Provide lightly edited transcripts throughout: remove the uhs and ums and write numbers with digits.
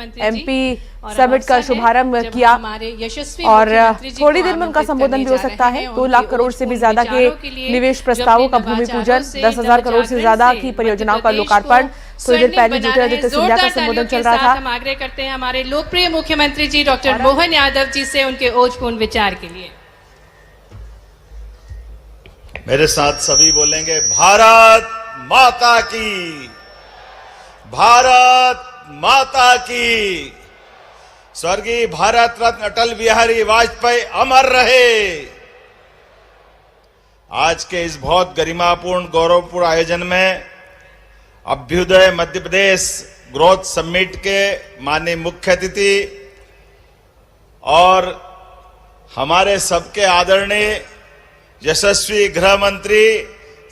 MP summit का शुभारंभ किया और थोड़ी देर में उनका संबोधन भी हो सकता है। 2 लाख करोड़ से भी ज्यादा के निवेश प्रस्तावों का भूमि पूजन, 10,000 करोड़ से ज्यादा की परियोजनाओं का लोकार्पण। थोड़ी देर पहले ज्योतिरादित्य सिंधिया का संबोधन चल रहा था। हम आग्रह करते हैं हमारे लोकप्रिय मुख्यमंत्री जी डॉक्टर मोहन यादव जी से उनके ओजपूर्ण विचार के लिए। मेरे साथ सभी बोलेंगे, भारत माता की, भारत माता की। स्वर्गीय भारत रत्न अटल बिहारी वाजपेयी अमर रहे। आज के इस बहुत गरिमापूर्ण गौरवपूर्ण आयोजन में अभ्युदय मध्य प्रदेश ग्रोथ समिट के माननीय मुख्य अतिथि और हमारे सबके आदरणीय यशस्वी गृह मंत्री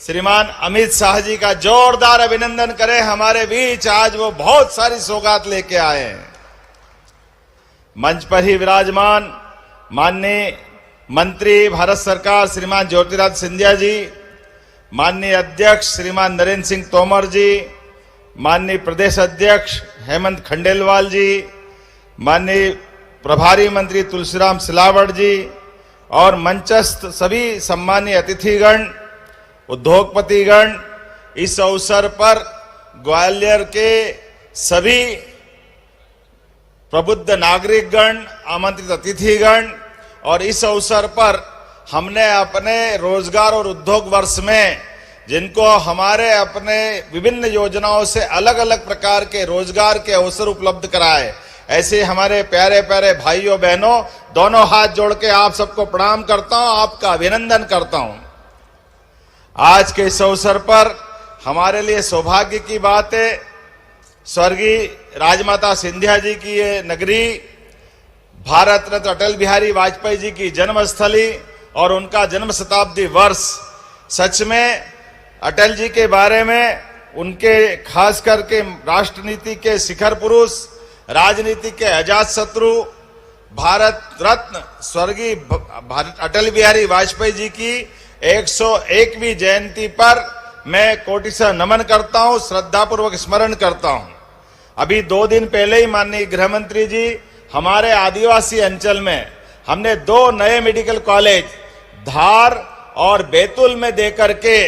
श्रीमान अमित शाह जी का जोरदार अभिनंदन करें। हमारे बीच आज वो बहुत सारी सौगात लेके आए हैं। मंच पर ही विराजमान माननीय मंत्री भारत सरकार श्रीमान ज्योतिरादित्य सिंधिया जी, माननीय अध्यक्ष श्रीमान नरेंद्र सिंह तोमर जी, माननीय प्रदेश अध्यक्ष हेमंत खंडेलवाल जी, माननीय प्रभारी मंत्री तुलसीराम सिलावट जी और मंचस्थ सभी सम्मानीय अतिथिगण, उद्योगपतिगण, इस अवसर पर ग्वालियर के सभी प्रबुद्ध नागरिकगण, आमंत्रित अतिथिगण और इस अवसर पर हमने अपने रोजगार और उद्योग वर्ष में जिनको हमारे अपने विभिन्न योजनाओं से अलग अलग प्रकार के रोजगार के अवसर उपलब्ध कराए, ऐसे हमारे प्यारे प्यारे भाइयों बहनों, दोनों हाथ जोड़ के आप सबको प्रणाम करता हूं, आपका अभिनंदन करता हूं। आज के इस अवसर पर हमारे लिए सौभाग्य की बात है, स्वर्गीय राजमाता सिंधिया जी की ये नगरी, भारत रत्न अटल बिहारी वाजपेयी जी की जन्मस्थली और उनका जन्म शताब्दी वर्ष। सच में अटल जी के बारे में, उनके खास करके राष्ट्रनीति के शिखर पुरुष, राजनीति के अजात शत्रु, भारत रत्न स्वर्गीय अटल बिहारी वाजपेयी जी की 101वीं जयंती पर मैं कोटिशः नमन करता हूं, श्रद्धापूर्वक स्मरण करता हूं। अभी 2 दिन पहले ही माननीय गृह मंत्री जी हमारे आदिवासी अंचल में हमने 2 नए मेडिकल कॉलेज धार और बैतूल में देकर के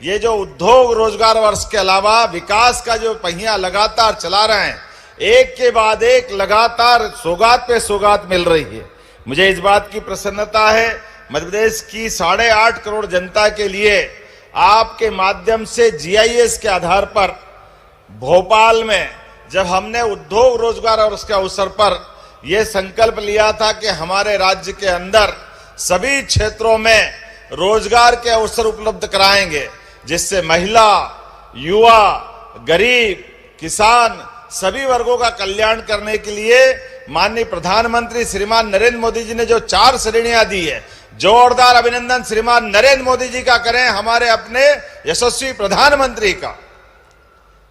ये जो उद्योग रोजगार वर्ष के अलावा विकास का जो पहिया लगातार चला रहे हैं, एक के बाद एक लगातार सौगात पे सौगात मिल रही है। मुझे इस बात की प्रसन्नता है, मध्य प्रदेश की 8.5 करोड़ जनता के लिए आपके माध्यम से जीआईएस के आधार पर भोपाल में जब हमने उद्योग रोजगार और उसके अवसर पर यह संकल्प लिया था कि हमारे राज्य के अंदर सभी क्षेत्रों में रोजगार के अवसर उपलब्ध कराएंगे, जिससे महिला, युवा, गरीब, किसान सभी वर्गों का कल्याण करने के लिए माननीय प्रधानमंत्री श्रीमान नरेंद्र मोदी जी ने जो 4 श्रेणियां दी है, जोरदार अभिनंदन श्रीमान नरेंद्र मोदी जी का करें, हमारे अपने यशस्वी प्रधानमंत्री का,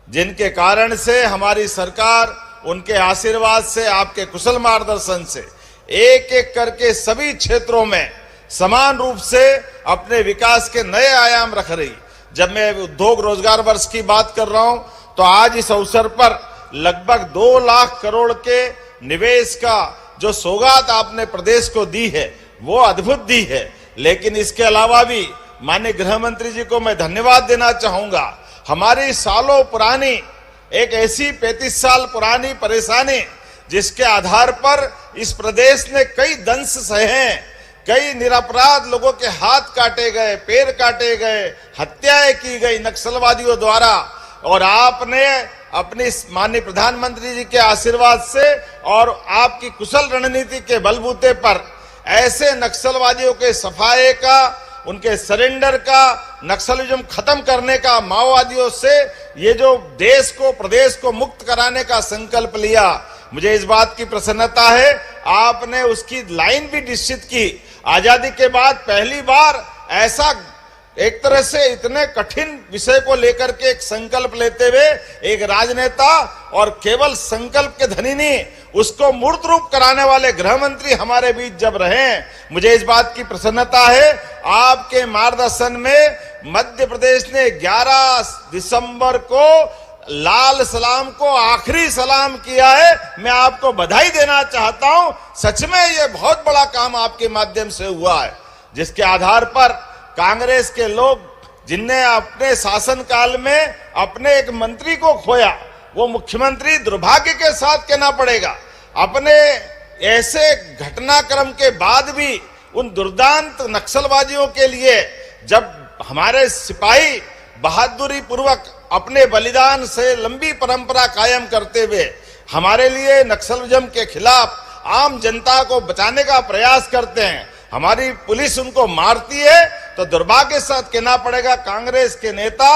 जिनके कारण से हमारी सरकार, उनके आशीर्वाद से, आपके कुशल मार्गदर्शन से एक एक करके सभी क्षेत्रों में समान रूप से अपने विकास के नए आयाम रख रही। जब मैं उद्योग रोजगार वर्ष की बात कर रहा हूं तो आज इस अवसर पर लगभग 2 लाख करोड़ के निवेश का जो सौगात आपने प्रदेश को दी है वो अद्भुत दी है। लेकिन इसके अलावा भी माननीय गृह मंत्री जी को मैं धन्यवाद देना चाहूंगा। हमारी सालों पुरानी एक ऐसी 35 साल पुरानी परेशानी जिसके आधार पर इस प्रदेश ने कई दंश सहे, कई निरपराध लोगों के हाथ काटे गए, पैर काटे गए, हत्याएं की गई नक्सलवादियों द्वारा, और आपने अपनी माननीय प्रधानमंत्री जी के आशीर्वाद से और आपकी कुशल रणनीति के बलबूते पर ऐसे नक्सलवादियों के सफाये का, उनके सरेंडर का, नक्सलिज्म खत्म करने का, माओवादियों से ये जो देश को, प्रदेश को मुक्त कराने का संकल्प लिया, मुझे इस बात की प्रसन्नता है आपने उसकी लाइन भी निश्चित की। आजादी के बाद पहली बार ऐसा एक तरह से इतने कठिन विषय को लेकर के एक संकल्प लेते हुए एक राजनेता और केवल संकल्प के धनी नहीं, उसको मूर्त रूप कराने वाले गृह मंत्री हमारे बीच जब रहे, मुझे इस बात की प्रसन्नता है आपके मार्गदर्शन में मध्य प्रदेश ने 11 दिसंबर को लाल सलाम को आखिरी सलाम किया है। मैं आपको बधाई देना चाहता हूं। सच में ये बहुत बड़ा काम आपके माध्यम से हुआ है, जिसके आधार पर कांग्रेस के लोग जिनने अपने शासनकाल में अपने एक मंत्री को खोया, वो मुख्यमंत्री दुर्भाग्य के साथ कहना पड़ेगा, अपने ऐसे घटनाक्रम के बाद भी उन दुर्दांत नक्सलवादियों के लिए जब हमारे सिपाही बहादुरी पूर्वक अपने बलिदान से लंबी परंपरा कायम करते हुए हमारे लिए नक्सलिज्म के खिलाफ आम जनता को बचाने का प्रयास करते हैं, हमारी पुलिस उनको मारती है, तो दुर्भाग्य के साथ कहना पड़ेगा कांग्रेस के नेता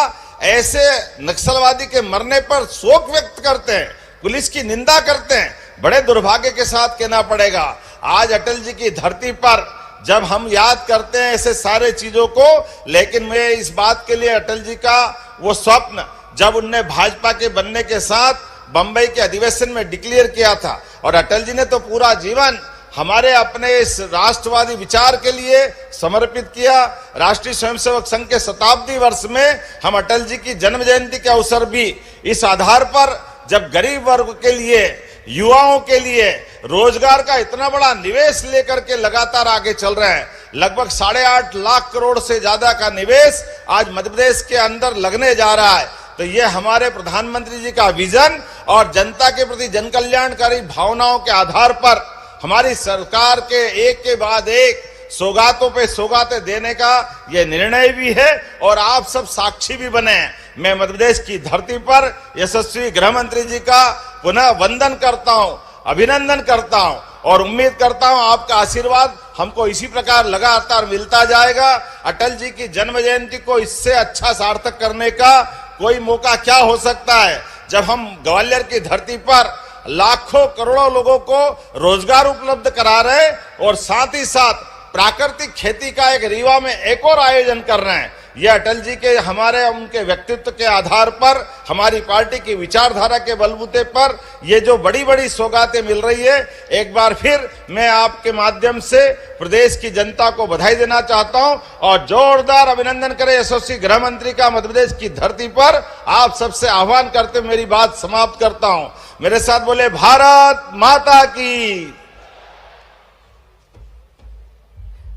ऐसे नक्सलवादी के मरने पर शोक व्यक्त करते हैं, पुलिस की निंदा करते हैं। बड़े दुर्भाग्य के साथ कहना पड़ेगा आज अटल जी की धरती पर जब हम याद करते हैं ऐसे सारे चीजों को, लेकिन मैं इस बात के लिए अटल जी का वो स्वप्न जब उनने भाजपा के बनने के साथ बंबई के अधिवेशन में डिक्लेयर किया था, और अटल जी ने तो पूरा जीवन हमारे अपने इस राष्ट्रवादी विचार के लिए समर्पित किया। राष्ट्रीय स्वयंसेवक संघ के शताब्दी वर्ष में हम अटल जी की जन्म जयंती के अवसर भी इस आधार पर जब गरीब वर्ग के लिए, युवाओं के लिए रोजगार का इतना बड़ा निवेश लेकर के लगातार आगे चल रहे हैं, लगभग 8.5 लाख करोड़ से ज्यादा का निवेश आज मध्य प्रदेश के अंदर लगने जा रहा है, तो ये हमारे प्रधानमंत्री जी का विजन और जनता के प्रति जन कल्याणकारी भावनाओं के आधार पर हमारी सरकार के एक के बाद एक सौगातों पे सौगातें देने का यह निर्णय भी है, और आप सब साक्षी भी बने हैं। मैं मध्य प्रदेश की धरती पर यशस्वी गृह मंत्री जी का पुनः वंदन करता हूं, अभिनंदन करता हूं, और उम्मीद करता हूं आपका आशीर्वाद हमको इसी प्रकार लगातार मिलता जाएगा। अटल जी की जन्म जयंती को इससे अच्छा सार्थक करने का कोई मौका क्या हो सकता है, जब हम ग्वालियर की धरती पर लाखों करोड़ों लोगों को रोजगार उपलब्ध करा रहे और साथ ही साथ प्राकृतिक खेती का एक रीवा में एक और आयोजन कर रहे हैं। यह अटल जी के हमारे उनके व्यक्तित्व के आधार पर, हमारी पार्टी की विचारधारा के बलबूते पर ये जो बड़ी बड़ी सौगातें मिल रही है, एक बार फिर मैं आपके माध्यम से प्रदेश की जनता को बधाई देना चाहता हूं और जोरदार अभिनंदन करें यशस्वी गृह मंत्री का मध्य प्रदेश की धरती पर। आप सबसे आह्वान करते मेरी बात समाप्त करता हूं। मेरे साथ बोले भारत माता की।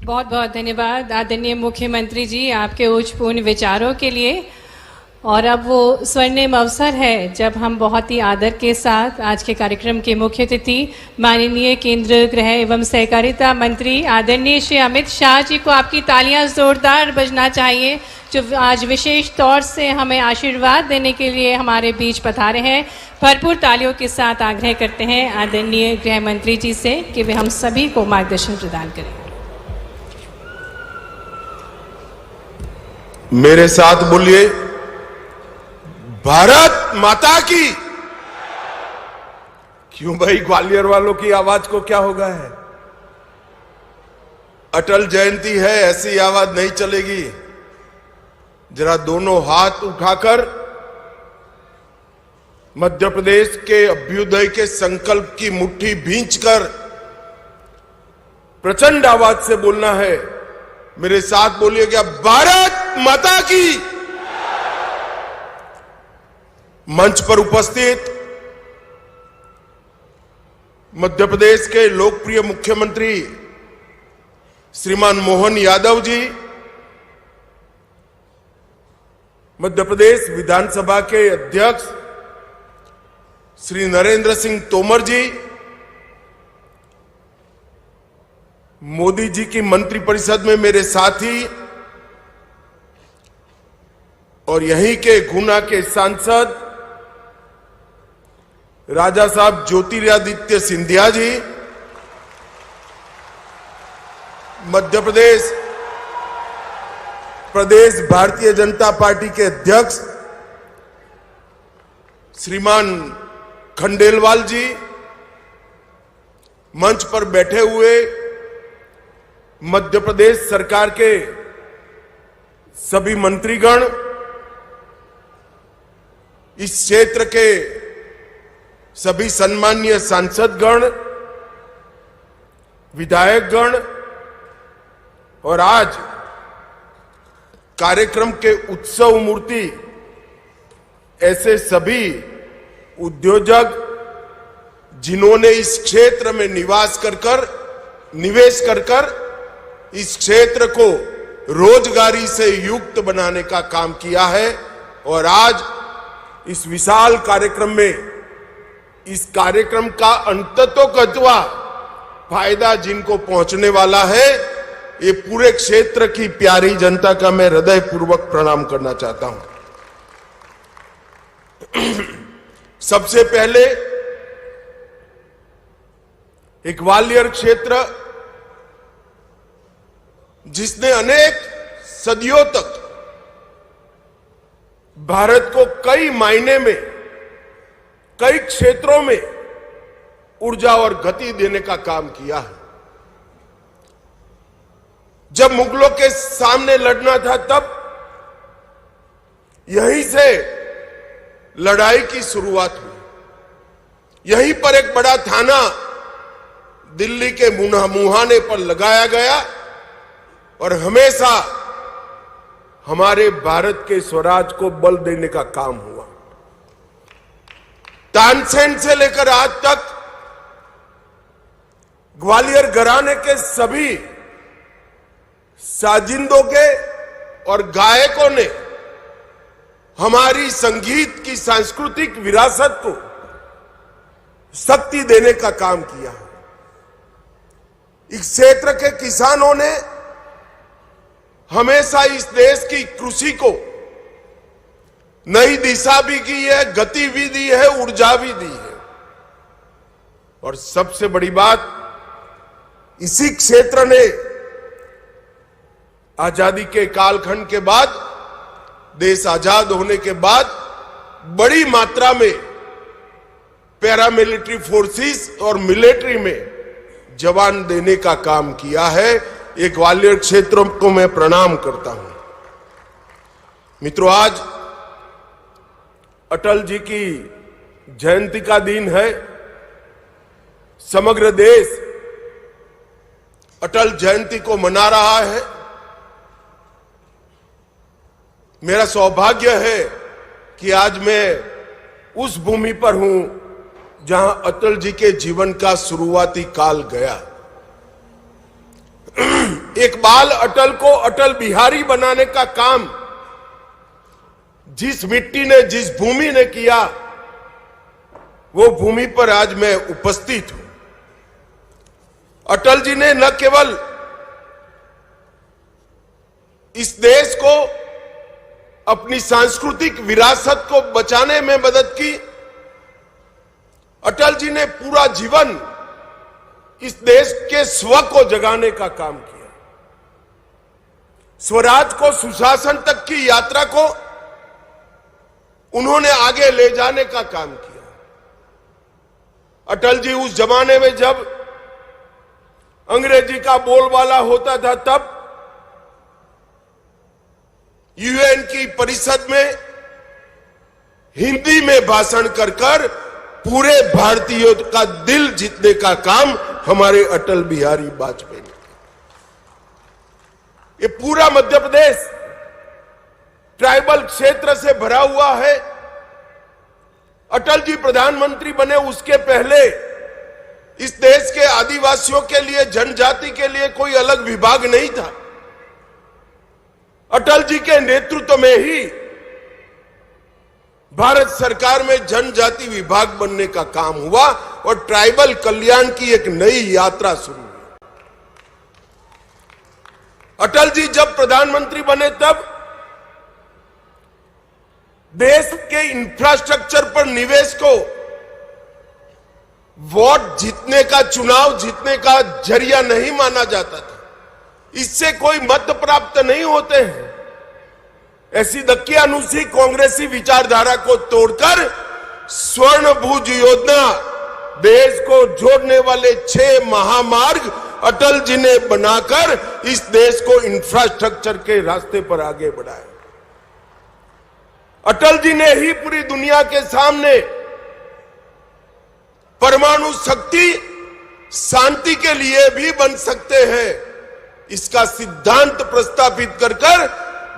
बहुत बहुत धन्यवाद आदरणीय मुख्यमंत्री जी आपके उच्चपूर्ण विचारों के लिए। और अब वो स्वर्णिम अवसर है जब हम बहुत ही आदर के साथ आज के कार्यक्रम के मुख्य अतिथि माननीय केंद्रीय गृह एवं सहकारिता मंत्री आदरणीय श्री अमित शाह जी को आपकी तालियां जोरदार बजना चाहिए, जो आज विशेष तौर से हमें आशीर्वाद देने के लिए हमारे बीच पधारे हैं। भरपूर तालियों के साथ आग्रह करते हैं आदरणीय गृह मंत्री जी से कि वे हम सभी को मार्गदर्शन प्रदान करें। मेरे साथ बोलिए भारत माता की। क्यों भाई, ग्वालियर वालों की आवाज को क्या हो गया है? अटल जयंती है, ऐसी आवाज नहीं चलेगी। जरा दोनों हाथ उठाकर मध्य प्रदेश के अभ्युदय के संकल्प की मुट्ठी भींचकर प्रचंड आवाज से बोलना है। मेरे साथ बोलिएगा भारत माता की। मंच पर उपस्थित मध्य प्रदेश के लोकप्रिय मुख्यमंत्री श्रीमान मोहन यादव जी, मध्य प्रदेश विधानसभा के अध्यक्ष श्री नरेंद्र सिंह तोमर जी, मोदी जी की मंत्रिपरिषद में मेरे साथी और यहीं के गुना के सांसद राजा साहब ज्योतिरादित्य सिंधिया जी, मध्य प्रदेश भारतीय जनता पार्टी के अध्यक्ष श्रीमान खंडेलवाल जी, मंच पर बैठे हुए मध्य प्रदेश सरकार के सभी मंत्रीगण, इस क्षेत्र के सभी सम्मानीय सांसदगण, विधायकगण और आज कार्यक्रम के उत्सव मूर्ति ऐसे सभी उद्योजक जिन्होंने इस क्षेत्र में निवेश कर इस क्षेत्र को रोजगारी से युक्त बनाने का काम किया है और आज इस विशाल कार्यक्रम में इस कार्यक्रम का अंततोगत्वा फायदा जिनको पहुंचने वाला है, ये पूरे क्षेत्र की प्यारी जनता का मैं हृदयपूर्वक प्रणाम करना चाहता हूं। सबसे पहले एक ग्वालियर क्षेत्र जिसने अनेक सदियों तक भारत को कई मायने में कई क्षेत्रों में ऊर्जा और गति देने का काम किया है। जब मुगलों के सामने लड़ना था तब यहीं से लड़ाई की शुरुआत हुई। यहीं पर एक बड़ा थाना दिल्ली के मुहाने पर लगाया गया और हमेशा हमारे भारत के स्वराज को बल देने का काम हुआ। तानसेन से लेकर आज तक ग्वालियर घराने के सभी साजिंदों के और गायकों ने हमारी संगीत की सांस्कृतिक विरासत को शक्ति देने का काम किया है। इस क्षेत्र के किसानों ने हमेशा इस देश की कृषि को नई दिशा भी की है, गति भी दी है, ऊर्जा भी दी है। और सबसे बड़ी बात, इसी क्षेत्र ने आजादी के कालखंड के बाद, देश आजाद होने के बाद बड़ी मात्रा में पैरामिलिट्री फोर्सेस और मिलिट्री में जवान देने का काम किया है। ये ग्वालियर क्षेत्रों को मैं प्रणाम करता हूं। मित्रों, आज अटल जी की जयंती का दिन है। समग्र देश अटल जयंती को मना रहा है। मेरा सौभाग्य है कि आज मैं उस भूमि पर हूं जहां अटल जी के जीवन का शुरुआती काल गया। एक बाल अटल को अटल बिहारी बनाने का काम जिस मिट्टी ने, जिस भूमि ने किया, वो भूमि पर आज मैं उपस्थित हूं। अटल जी ने न केवल इस देश को अपनी सांस्कृतिक विरासत को बचाने में मदद की, अटल जी ने पूरा जीवन इस देश के स्व को जगाने का काम किया। स्वराज को, सुशासन तक की यात्रा को उन्होंने आगे ले जाने का काम किया। अटल जी उस जमाने में जब अंग्रेजी का बोलबाला होता था, तब यूएन की परिषद में हिंदी में भाषण कर पूरे भारतीयों का दिल जीतने का काम हमारे अटल बिहारी वाजपेयी ने किया। ये पूरा मध्य प्रदेश ट्राइबल क्षेत्र से भरा हुआ है। अटल जी प्रधानमंत्री बने उसके पहले इस देश के आदिवासियों के लिए, जनजाति के लिए कोई अलग विभाग नहीं था। अटल जी के नेतृत्व में ही भारत सरकार में जनजाति विभाग बनने का काम हुआ और ट्राइबल कल्याण की एक नई यात्रा शुरू हुई। अटल जी जब प्रधानमंत्री बने तब देश के इंफ्रास्ट्रक्चर पर निवेश को वोट जीतने का, चुनाव जीतने का जरिया नहीं माना जाता था। इससे कोई मत प्राप्त नहीं होते हैं। ऐसी दकियानुसी कांग्रेसी विचारधारा को तोड़कर स्वर्णभुज योजना, देश को जोड़ने वाले 6 महामार्ग अटल जी ने बनाकर इस देश को इंफ्रास्ट्रक्चर के रास्ते पर आगे बढ़ाया। अटल जी ने ही पूरी दुनिया के सामने परमाणु शक्ति शांति के लिए भी बन सकते हैं, इसका सिद्धांत प्रस्तावित कर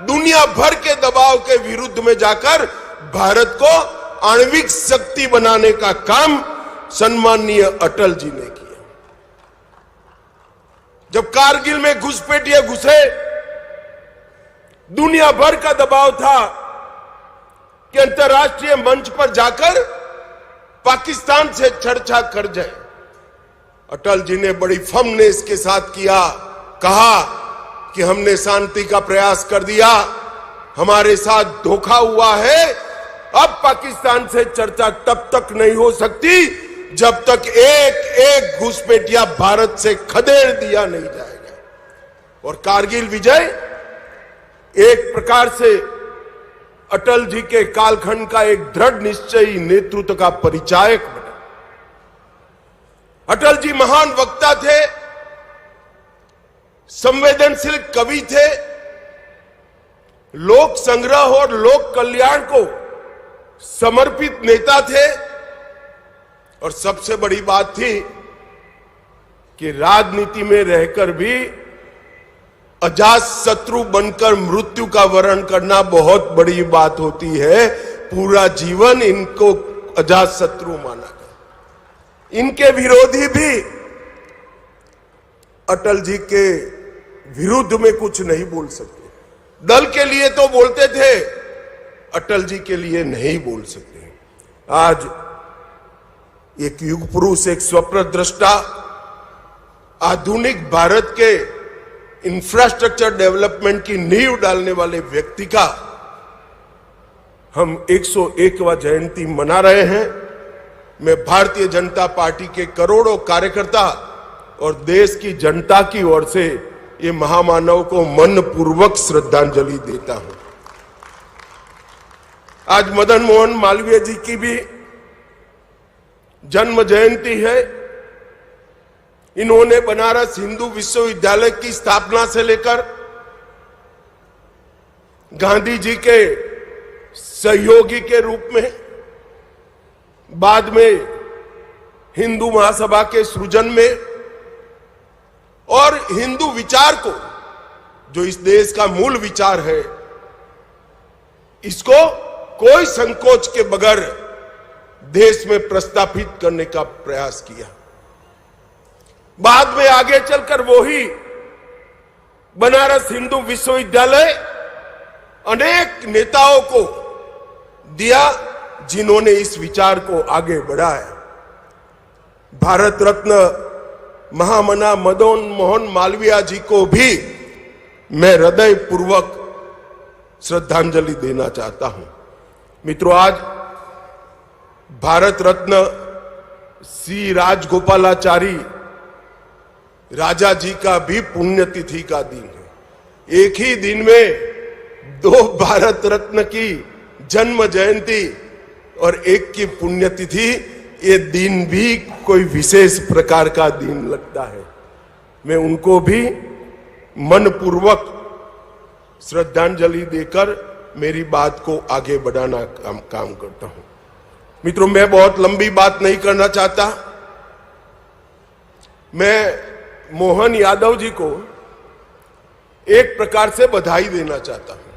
दुनिया भर के दबाव के विरुद्ध में जाकर भारत को आणविक शक्ति बनाने का काम सम्माननीय अटल जी ने किया। जब कारगिल में घुसपैठिए घुसे, दुनिया भर का दबाव था कि अंतर्राष्ट्रीय मंच पर जाकर पाकिस्तान से चर्चा कर जाए। अटल जी ने बड़ी फर्मनेस के साथ किया, कहा कि हमने शांति का प्रयास कर दिया, हमारे साथ धोखा हुआ है, अब पाकिस्तान से चर्चा तब तक नहीं हो सकती जब तक एक एक घुसपैठिया भारत से खदेड़ दिया नहीं जाएगा। और कारगिल विजय एक प्रकार से अटल जी के कालखंड का एक दृढ़ निश्चयी नेतृत्व का परिचायक बना। अटल जी महान वक्ता थे, संवेदनशील कवि थे, लोक संग्रह और लोक कल्याण को समर्पित नेता थे, और सबसे बड़ी बात थी कि राजनीति में रहकर भी अजात शत्रु बनकर मृत्यु का वरण करना बहुत बड़ी बात होती है। पूरा जीवन इनको अजात शत्रु माना गया। इनके विरोधी भी अटल जी के विरुद्ध में कुछ नहीं बोल सकते। दल के लिए तो बोलते थे, अटल जी के लिए नहीं बोल सकते। आज एक युग पुरुष, एक स्वप्नद्रष्टा, आधुनिक भारत के इंफ्रास्ट्रक्चर डेवलपमेंट की नींव डालने वाले व्यक्ति का हम 101वां जयंती मना रहे हैं। मैं भारतीय जनता पार्टी के करोड़ों कार्यकर्ता और देश की जनता की ओर से ये महामानव को मनपूर्वक श्रद्धांजलि देता हूं। आज मदन मोहन मालवीय जी की भी जन्म जयंती है। इन्होंने बनारस हिंदू विश्वविद्यालय की स्थापना से लेकर गांधी जी के सहयोगी के रूप में, बाद में हिंदू महासभा के सृजन में, और हिंदू विचार को, जो इस देश का मूल विचार है, इसको कोई संकोच के बगैर देश में प्रस्थापित करने का प्रयास किया। बाद में आगे चलकर वही बनारस हिंदू विश्वविद्यालय अनेक नेताओं को दिया जिन्होंने इस विचार को आगे बढ़ाया। भारत रत्न महामना मदन मोहन मालवीय जी को भी मैं हृदय पूर्वक श्रद्धांजलि देना चाहता हूं। मित्रों, आज भारत रत्न सी राजगोपालाचारी राजा जी का भी पुण्यतिथि का दिन है। एक ही दिन में दो भारत रत्न की जन्म जयंती और एक की पुण्यतिथि, ये दिन भी कोई विशेष प्रकार का दिन लगता है। मैं उनको भी मनपूर्वक श्रद्धांजलि देकर मेरी बात को आगे बढ़ाना काम करता हूं। मित्रों, मैं बहुत लंबी बात नहीं करना चाहता। मैं मोहन यादव जी को एक प्रकार से बधाई देना चाहता हूं,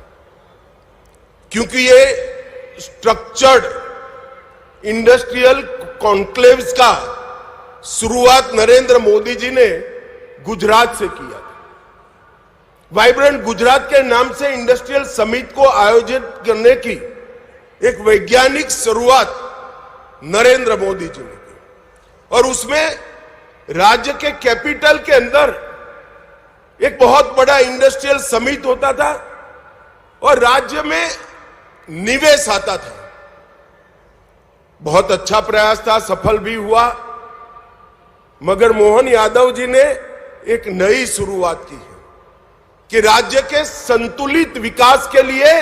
क्योंकि ये स्ट्रक्चर्ड इंडस्ट्रियल कॉन्क्लेव्स का शुरुआत नरेंद्र मोदी जी ने गुजरात से किया था। वाइब्रेंट गुजरात के नाम से इंडस्ट्रियल समिट को आयोजित करने की एक वैज्ञानिक शुरुआत नरेंद्र मोदी जी ने की, और उसमें राज्य के कैपिटल के अंदर एक बहुत बड़ा इंडस्ट्रियल समिट होता था और राज्य में निवेश आता था। बहुत अच्छा प्रयास था, सफल भी हुआ, मगर मोहन यादव जी ने एक नई शुरुआत की है कि राज्य के संतुलित विकास के लिए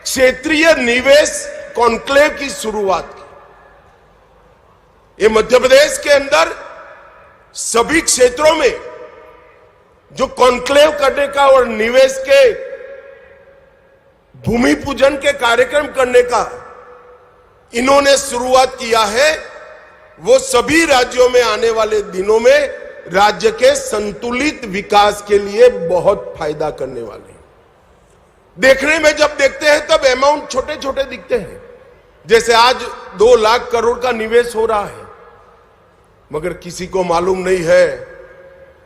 क्षेत्रीय निवेश कॉन्क्लेव की शुरुआत की। ये मध्य प्रदेश के अंदर सभी क्षेत्रों में जो कॉन्क्लेव करने का और निवेश के भूमि पूजन के कार्यक्रम करने का इन्होंने शुरुआत किया है, वो सभी राज्यों में आने वाले दिनों में राज्य के संतुलित विकास के लिए बहुत फायदा करने वाले हैं। देखने में जब देखते हैं तब अमाउंट छोटे छोटे दिखते हैं, जैसे आज 2 लाख करोड़ का निवेश हो रहा है, मगर किसी को मालूम नहीं है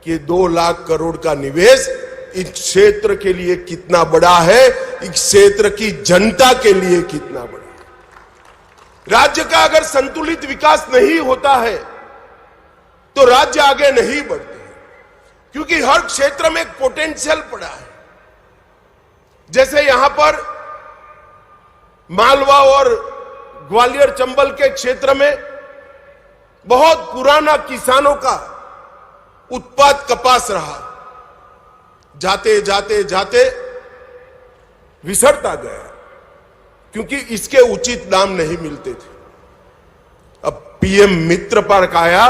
कि 2 लाख करोड़ का निवेश इस क्षेत्र के लिए कितना बड़ा है, इस क्षेत्र की जनता के लिए कितना बड़ा है। राज्य का अगर संतुलित विकास नहीं होता है तो राज्य आगे नहीं बढ़ते, क्योंकि हर क्षेत्र में एक पोटेंशियल पड़ा है। जैसे यहां पर मालवा और ग्वालियर चंबल के क्षेत्र में बहुत पुराना किसानों का उत्पाद कपास रहा, जाते जाते जाते विसरता गया, क्योंकि इसके उचित दाम नहीं मिलते थे। अब पीएम मित्र पार्क आया,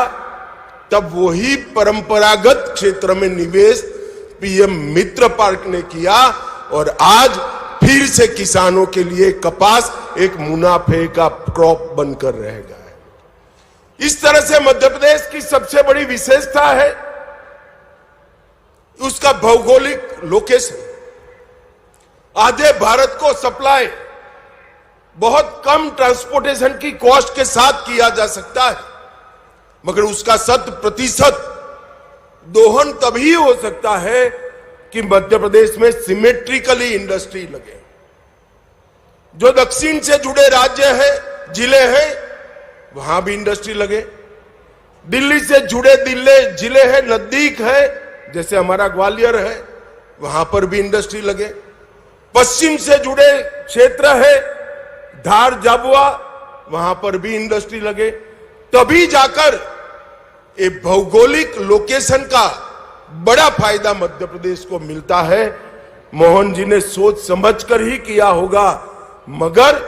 तब वही परंपरागत क्षेत्र में निवेश पीएम मित्र पार्क ने किया और आज फिर से किसानों के लिए कपास एक मुनाफे का क्रॉप बनकर रह गया है। इस तरह से मध्य प्रदेश की सबसे बड़ी विशेषता है उसका भौगोलिक लोकेशन। आधे भारत को सप्लाई बहुत कम ट्रांसपोर्टेशन की कॉस्ट के साथ किया जा सकता है, मगर उसका 100% दोहन तभी हो सकता है कि मध्य प्रदेश में सिमेट्रिकली इंडस्ट्री लगे। जो दक्षिण से जुड़े राज्य है, जिले हैं, वहां भी इंडस्ट्री लगे। दिल्ली से जुड़े जिले हैं, नजदीक है, जैसे हमारा ग्वालियर है, वहां पर भी इंडस्ट्री लगे। पश्चिम से जुड़े क्षेत्र है, धार झाबुआ, वहां पर भी इंडस्ट्री लगे। तभी जाकर ये भौगोलिक लोकेशन का बड़ा फायदा मध्य प्रदेश को मिलता है। मोहन जी ने सोच समझकर ही किया होगा, मगर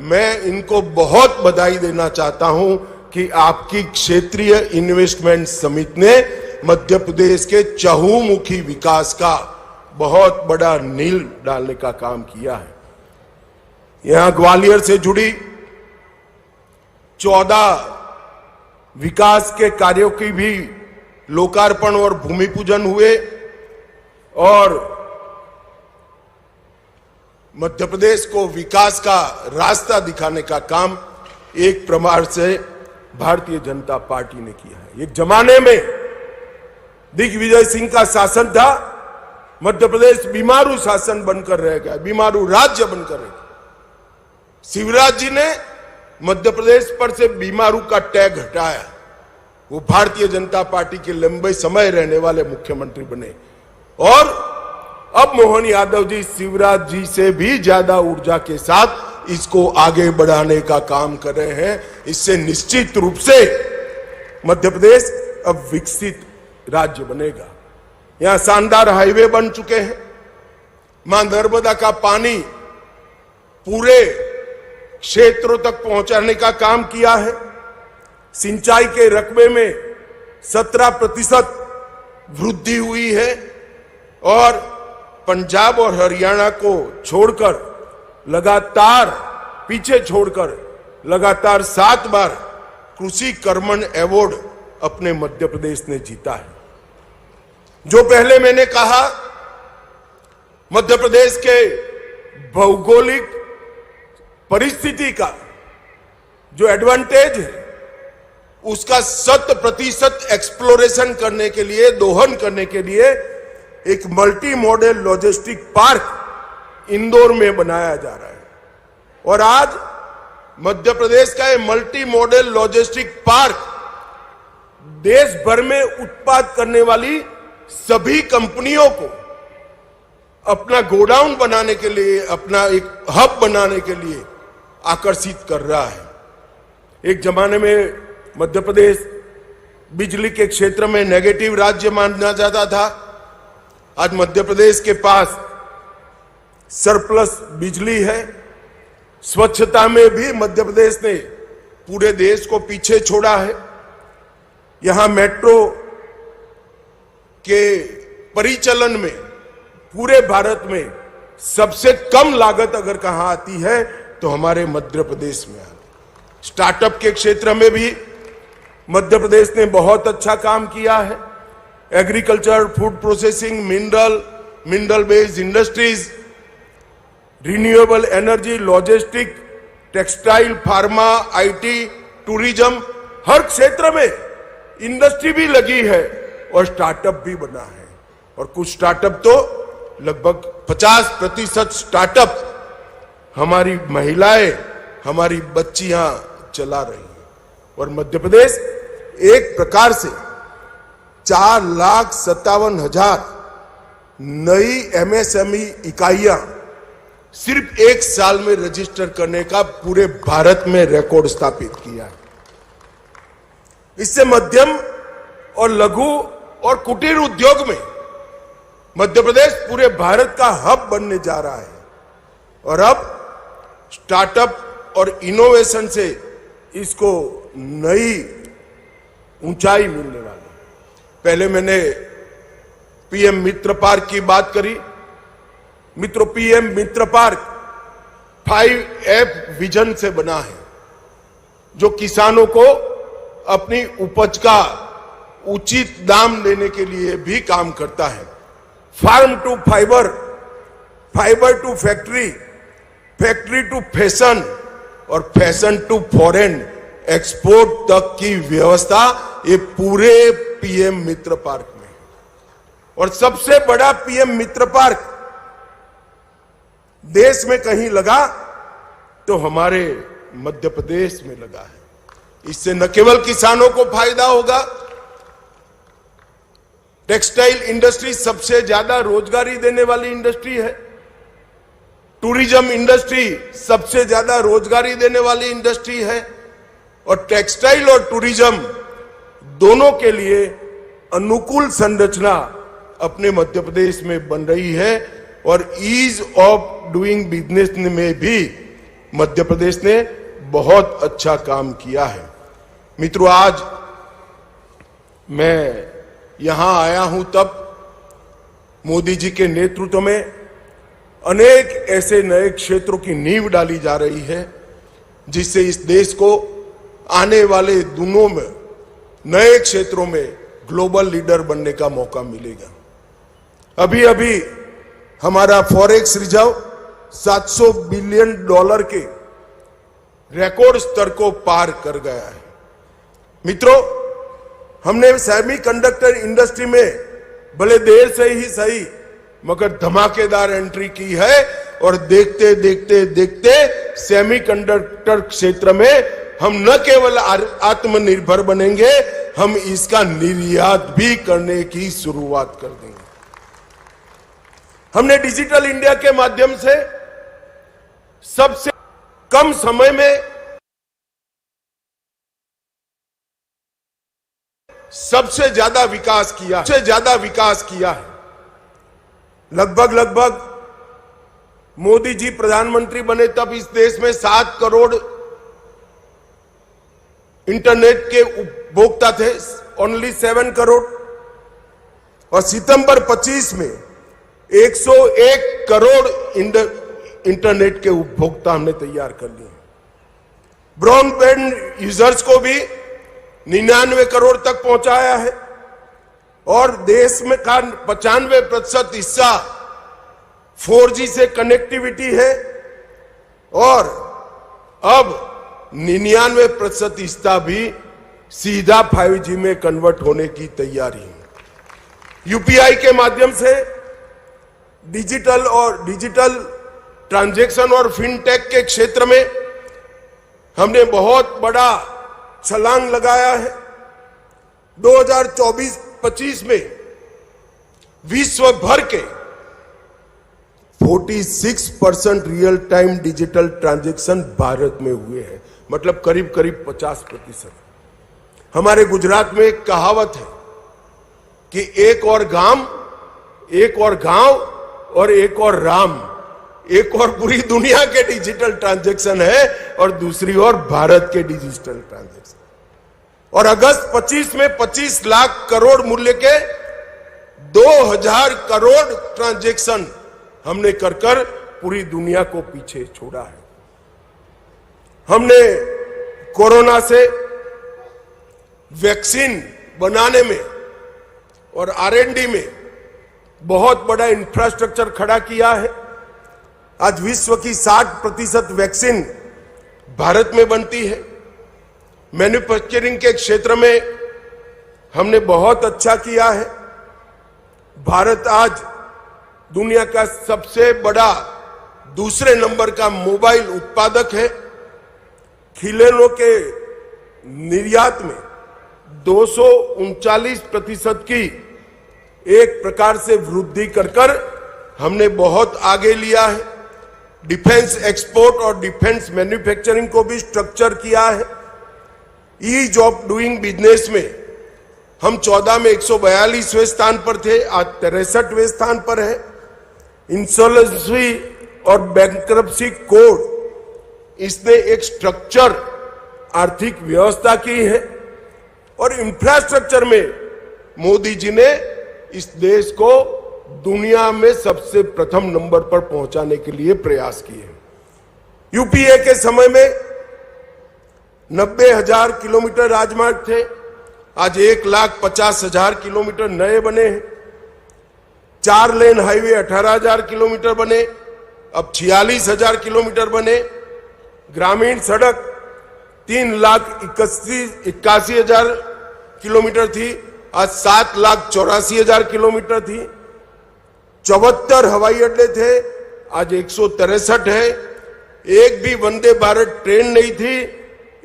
मैं इनको बहुत बधाई देना चाहता हूं कि आपकी क्षेत्रीय इन्वेस्टमेंट समिति ने मध्य प्रदेश के चहुमुखी विकास का बहुत बड़ा नींव डालने का काम किया है। यहां ग्वालियर से जुड़ी 14 विकास के कार्यों की भी लोकार्पण और भूमि पूजन हुए और मध्य प्रदेश को विकास का रास्ता दिखाने का काम एक प्रकार से भारतीय जनता पार्टी ने किया है। एक जमाने में दिग्विजय सिंह का शासन था, मध्य प्रदेश बीमारू शासन बनकर रह गया, बीमारू राज्य बनकर रह गया। शिवराज जी ने मध्य प्रदेश पर से बीमारू का टैग हटाया, वो भारतीय जनता पार्टी के लंबे समय रहने वाले मुख्यमंत्री बने और अब मोहन यादव जी शिवराज जी से भी ज्यादा ऊर्जा के साथ इसको आगे बढ़ाने का काम कर रहे हैं। इससे निश्चित रूप से मध्य प्रदेश अब विकसित राज्य बनेगा। यहां शानदार हाईवे बन चुके हैं, मां नर्मदा का पानी पूरे क्षेत्रों तक पहुंचाने का काम किया है। सिंचाई के रकबे में 17% वृद्धि हुई है और पंजाब और हरियाणा को छोड़कर लगातार पीछे छोड़कर लगातार 7 बार कृषि कर्मण अवार्ड अपने मध्य प्रदेश ने जीता है। जो पहले मैंने कहा, मध्य प्रदेश के भौगोलिक परिस्थिति का जो एडवांटेज है उसका 100% एक्सप्लोरेशन करने के लिए, दोहन करने के लिए एक multi modal logistic park Indore में बनाया जा रहा है और आज मध्य प्रदेश का ये मल्टी मॉडल लॉजिस्टिक पार्क देश भर में उत्पाद करने वाली सभी कंपनियों को अपना गोडाउन बनाने के लिए, अपना एक हब बनाने के लिए आकर्षित कर रहा है। एक जमाने में मध्य प्रदेश बिजली के क्षेत्र में नेगेटिव राज्य माना जाता था। आज मध्य प्रदेश के पास सरप्लस बिजली है। स्वच्छता में भी मध्य प्रदेश ने पूरे देश को पीछे छोड़ा है। यहां मेट्रो के परिचालन में पूरे भारत में सबसे कम लागत अगर कहां आती है तो हमारे मध्य प्रदेश में आती है। स्टार्टअप के क्षेत्र में भी मध्य प्रदेश ने बहुत अच्छा काम किया है। Agriculture, food processing, mineral based industries, renewable energy, logistic, textile, pharma, IT, tourism, हर क्षेत्र में इंडस्ट्री भी लगी है और स्टार्टअप भी बना है। और कुछ स्टार्टअप तो लगभग 50% स्टार्टअप हमारी महिलाएं, हमारी बच्चियां चला रही हैं। और मध्य प्रदेश एक प्रकार से 4,57,000 नई एमएसएमई इकाइयां सिर्फ एक साल में रजिस्टर करने का पूरे भारत में रिकॉर्ड स्थापित किया है। इससे मध्यम और लघु और कुटीर उद्योग में मध्य प्रदेश पूरे भारत का हब बनने जा रहा है। और अब स्टार्टअप और इनोवेशन से इसको नई ऊंचाई मिलने वाली। पहले मैंने पीएम मित्र पार्क की बात करी। मित्रों, पीएम मित्र पार्क 5F विजन से बना है, जो किसानों को अपनी उपज का उचित दाम देने के लिए भी काम करता है। Farm to fibre, fibre to factory, factory to fashion और फैशन टू फॉरेन एक्सपोर्ट तक की व्यवस्था ये पूरे पीएम मित्र पार्क में। और सबसे बड़ा पीएम मित्र पार्क देश में कहीं लगा तो हमारे मध्य प्रदेश में लगा है। इससे न केवल किसानों को फायदा होगा, टेक्सटाइल इंडस्ट्री सबसे ज्यादा रोजगारी देने वाली इंडस्ट्री है। टूरिज्म इंडस्ट्री सबसे ज्यादा रोजगारी देने वाली इंडस्ट्री है। और टेक्सटाइल और टूरिज्म दोनों के लिए अनुकूल संरचना अपने मध्य प्रदेश में बन रही है। और ईज ऑफ डूइंग बिजनेस में भी मध्य प्रदेश ने बहुत अच्छा काम किया है। मित्रों, आज मैं यहां आया हूं तब मोदी जी के नेतृत्व में अनेक ऐसे नए क्षेत्रों की नींव डाली जा रही है, जिससे इस देश को आने वाले दिनों में नए क्षेत्रों में ग्लोबल लीडर बनने का मौका मिलेगा। अभी अभी हमारा फॉरेक्स रिजर्व $700 बिलियन के रिकॉर्ड स्तर को पार कर गया है। मित्रों, हमने सेमीकंडक्टर इंडस्ट्री में भले देर से ही सही मगर धमाकेदार एंट्री की है। और देखते देखते देखते सेमीकंडक्टर क्षेत्र में हम न केवल आत्मनिर्भर बनेंगे, हम इसका निर्यात भी करने की शुरुआत कर देंगे। हमने डिजिटल इंडिया के माध्यम से सबसे कम समय में सबसे ज्यादा विकास किया है। लगभग मोदी जी प्रधानमंत्री बने तब इस देश में 7 करोड़ इंटरनेट के उपभोक्ता थे, ओनली 7 करोड़। और सितंबर 25 में 101 करोड़ इंटरनेट के उपभोक्ता हमने तैयार कर लिए। ब्रॉडबैंड यूजर्स को भी 99 करोड़ तक पहुंचाया है। और देश में का 95% हिस्सा 4G से कनेक्टिविटी है। और अब 99% हिस्सा भी सीधा 5G में कन्वर्ट होने की तैयारी है। यूपीआई के माध्यम से डिजिटल ट्रांजैक्शन और फिनटेक के क्षेत्र में हमने बहुत बड़ा छलांग लगाया है। 2024-25 में विश्व भर के 46% real time digital transaction Bharat में हुए हैं, मतलब करीब 50%। हमारे गुजरात में एक कहावत है कि एक और गांव और एक और राम, एक और पूरी दुनिया के डिजिटल ट्रांजैक्शन है और दूसरी ओर भारत के डिजिटल ट्रांजैक्शन। और अगस्त 25 में 25 लाख करोड़ मूल्य के 2000 करोड़ ट्रांजैक्शन हमने कर पूरी दुनिया को पीछे छोड़ा है। हमने कोरोना से वैक्सीन बनाने में और R&D में बहुत बड़ा इंफ्रास्ट्रक्चर खड़ा किया है। आज विश्व की 60% वैक्सीन भारत में बनती है। मैन्युफैक्चरिंग के क्षेत्र में हमने बहुत अच्छा किया है। भारत आज दुनिया का सबसे बड़ा दूसरे नंबर का मोबाइल उत्पादक है। खिलौनों के निर्यात में 239% की एक प्रकार से वृद्धि कर हमने बहुत आगे लिया है। डिफेंस एक्सपोर्ट और डिफेंस मैन्युफैक्चरिंग को भी स्ट्रक्चर किया है। ईज ऑफ डूइंग बिजनेस में हम 14 में 142वें स्थान पर थे, आज 63वें स्थान पर है। इंसॉल्वेंसी और बैंक्रप्सी कोड, इसने एक स्ट्रक्चर आर्थिक व्यवस्था की है। और इंफ्रास्ट्रक्चर में मोदी जी ने इस देश को दुनिया में सबसे प्रथम नंबर पर पहुंचाने के लिए प्रयास किए। यूपीए के समय में 90,000 किलोमीटर राजमार्ग थे, आज 1,50,000 किलोमीटर नए बने हैं। 4 लेन हाईवे 18,000 किलोमीटर बने, अब 46,000 किलोमीटर बने। ग्रामीण सड़क 3,81,000 किलोमीटर थी, आज 7,84,000 किलोमीटर थी। 74 हवाई अड्डे थे, आज 163 है। एक भी वंदे भारत ट्रेन नहीं थी,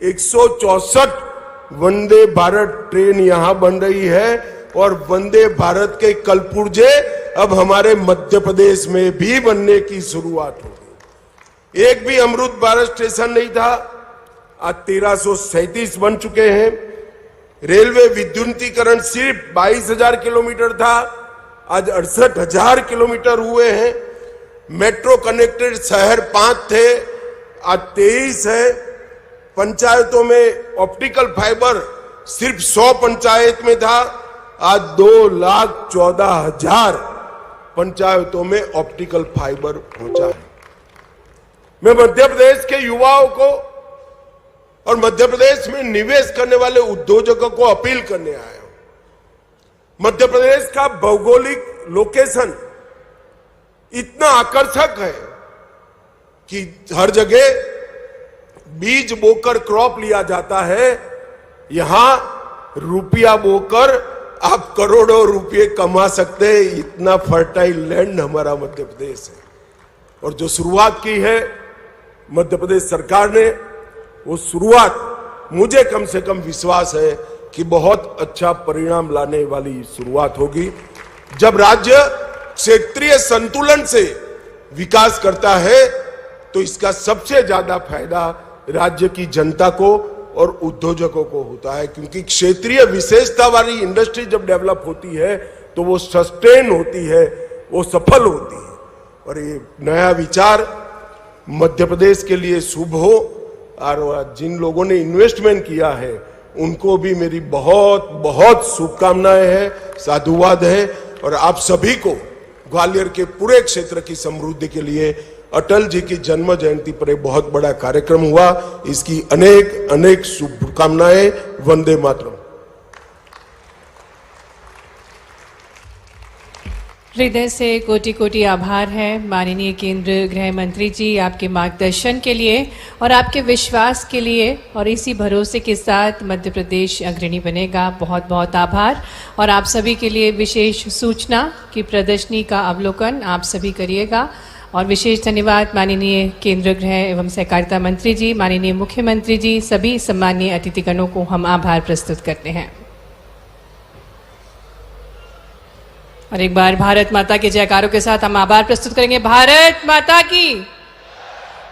164 वंदे भारत ट्रेन यहां बन रही है। और वंदे भारत के कलपुर्जे अब हमारे मध्य प्रदेश में भी बनने की शुरुआत होगी। एक भी अमृत भारत स्टेशन नहीं था, आज 1337 बन चुके हैं। रेलवे विद्युतीकरण सिर्फ 22,000 किलोमीटर था, आज 68,000 किलोमीटर हुए हैं। मेट्रो कनेक्टेड शहर 5 थे, आज 23 है। पंचायतों में ऑप्टिकल फाइबर सिर्फ 100 पंचायत में था, आज 2,14,000 पंचायतों में ऑप्टिकल फाइबर पहुंचा है। मैं मध्य प्रदेश के युवाओं को और मध्य प्रदेश में निवेश करने वाले उद्योजकों को अपील करने आया हूं। मध्य प्रदेश का भौगोलिक लोकेशन इतना आकर्षक है कि हर जगह बीज बोकर क्रॉप लिया जाता है। यहां रुपया बोकर आप करोड़ों रुपये कमा सकते हैं, इतना फर्टाइल लैंड हमारा मध्य प्रदेश है। और जो शुरुआत की है मध्य प्रदेश सरकार ने, वो शुरुआत मुझे कम से कम विश्वास है कि बहुत अच्छा परिणाम लाने वाली शुरुआत होगी। जब राज्य क्षेत्रीय संतुलन से विकास करता है तो इसका सबसे ज्यादा फायदा राज्य की जनता को और उद्योजकों को होता है, क्योंकि क्षेत्रीय विशेषता वाली इंडस्ट्री जब डेवलप होती है तो वो सस्टेन होती है, वो सफल होती है। और ये नया विचार मध्य प्रदेश के लिए शुभ हो। और जिन लोगों ने इन्वेस्टमेंट किया है उनको भी मेरी बहुत बहुत शुभकामनाएं हैं, साधुवाद है। और आप सभी को ग्वालियर के पूरे क्षेत्र की समृद्धि के लिए अटल जी की जन्म जयंती पर एक बहुत बड़ा कार्यक्रम हुआ, इसकी अनेक अनेक शुभकामनाएं। वंदे मातरम। हृदय से कोटि कोटि आभार है माननीय केंद्रीय गृह मंत्री जी, आपके मार्गदर्शन के लिए और आपके विश्वास के लिए। और इसी भरोसे के साथ मध्य प्रदेश अग्रणी बनेगा। बहुत बहुत आभार। और आप सभी के लिए विशेष सूचना कि प्रदर्शनी का अवलोकन आप सभी करिएगा। और विशेष धन्यवाद माननीय केंद्रीय गृह एवं सहकारिता मंत्री जी, माननीय मुख्यमंत्री जी, सभी सम्मानीय अतिथिगणों को हम आभार प्रस्तुत करते हैं। और एक बार भारत माता के जयकारों के साथ हम आभार प्रस्तुत करेंगे। भारत माता की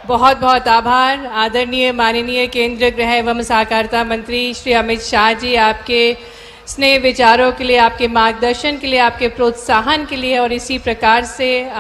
बहुत बहुत आभार। आदरणीय माननीय केंद्रीय गृह एवं सहकारिता मंत्री श्री अमित शाह जी, आपके स्नेह विचारों के लिए, आपके मार्गदर्शन के लिए, आपके प्रोत्साहन के लिए और इसी प्रकार से